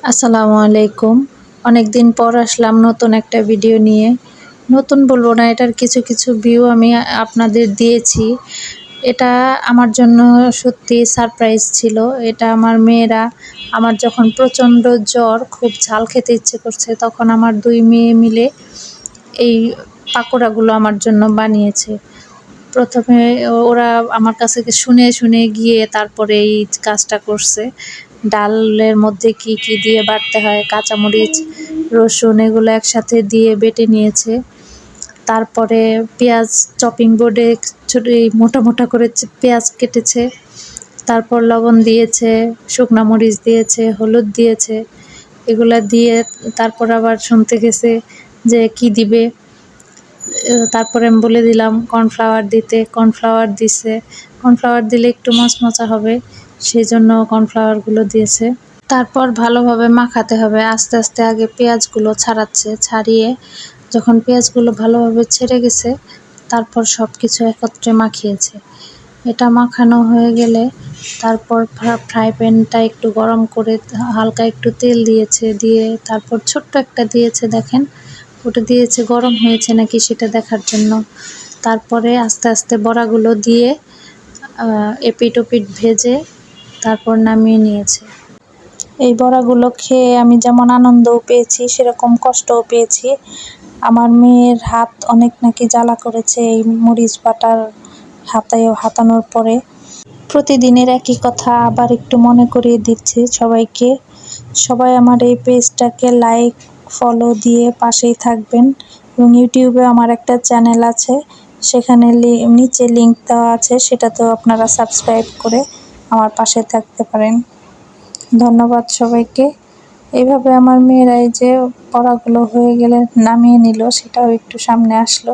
আসসালামু আলাইকুম। অনেকদিন পর আসলাম নতুন একটা ভিডিও নিয়ে। নতুন বলবো না, এটার কিছু কিছু ভিউ আমি আপনাদের দিয়েছি। এটা আমার জন্য সত্যি সারপ্রাইজ ছিল। এটা আমার মেয়েরা, আমার যখন প্রচণ্ড জ্বর, খুব ঝাল খেতে ইচ্ছে করছে, তখন আমার ২ মেয়ে মিলে এই পাকোড়াগুলো আমার জন্য বানিয়েছে। প্রথমে ওরা আমার কাছে শুনে শুনে গিয়ে তারপরে এই কাজটা করছে। ডালের মধ্যে কি কি দিয়ে বাটতে হয়, কাঁচামরিচ, রসুন এগুলো একসাথে দিয়ে বেটে নিয়েছে। তারপরে পেঁয়াজ চপিং বোর্ডে ছোট এই মোটা মোটা করে পেঁয়াজ কেটেছে। তারপর লবণ দিয়েছে, শুকনা মরিচ দিয়েছে, হলুদ দিয়েছে। এগুলা দিয়ে তারপর আবার শুনতে গেছে যে কি দিবে। তারপরে আমি বলে দিলাম কর্নফ্লাওয়ার দিতে, কর্নফ্লাওয়ার দিছে। কর্নফ্লাওয়ার দিলে একটু মচমচা হবে, সেজন্য কর্নফ্লাওয়ারগুলো দিয়েছে। তারপর ভালোভাবে মাখাতে হবে। আস্তে আস্তে আগে পেঁয়াজগুলো ছাড়াচ্ছে, ছাড়িয়ে যখন পেঁয়াজগুলো ভালোভাবে ছেড়ে গেছে, তারপর সব কিছু একত্রে মাখিয়েছে। এটা মাখানো হয়ে গেলে তারপর ফ্রাই প্যানটা একটু গরম করে হালকা একটু তেল দিয়েছে, দিয়ে তারপর ছোট্ট একটা দিয়েছে, দেখেন ওটা দিয়েছে গরম হয়েছে নাকি সেটা দেখার জন্য। তারপরে আস্তে আস্তে বড়াগুলো দিয়ে এপিট ওপিট ভেজে তারপর নামিয়ে নিয়েছে। এই বড়াগুলো খেয়ে আমি যেমন আনন্দও পেয়েছি, সেরকম কষ্টও পেয়েছি। আমার মেয়ের হাত অনেক নাকি জ্বালা করেছে এই মরিচ বাটার হাতানোর পরে। প্রতিদিনের একই কথা আবার একটু মনে করিয়ে দিচ্ছি সবাইকে। সবাই আমার এই পেজটাকে লাইক, ফলো দিয়ে পাশেই থাকবেন। এবং ইউটিউবে আমার একটা চ্যানেল আছে, সেখানে নিচে লিংক দেওয়া আছে, সেটাতেও আপনারা সাবস্ক্রাইব করে আমার পাশে থাকতে পারেন। ধন্যবাদ সবাইকে। এইভাবে আমার মেয়েরা এই যে পড়াগুলো হয়ে গেলে নামিয়ে নিল, সেটাও একটু সামনে আসলো।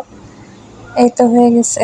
এই তো হয়ে গেছে।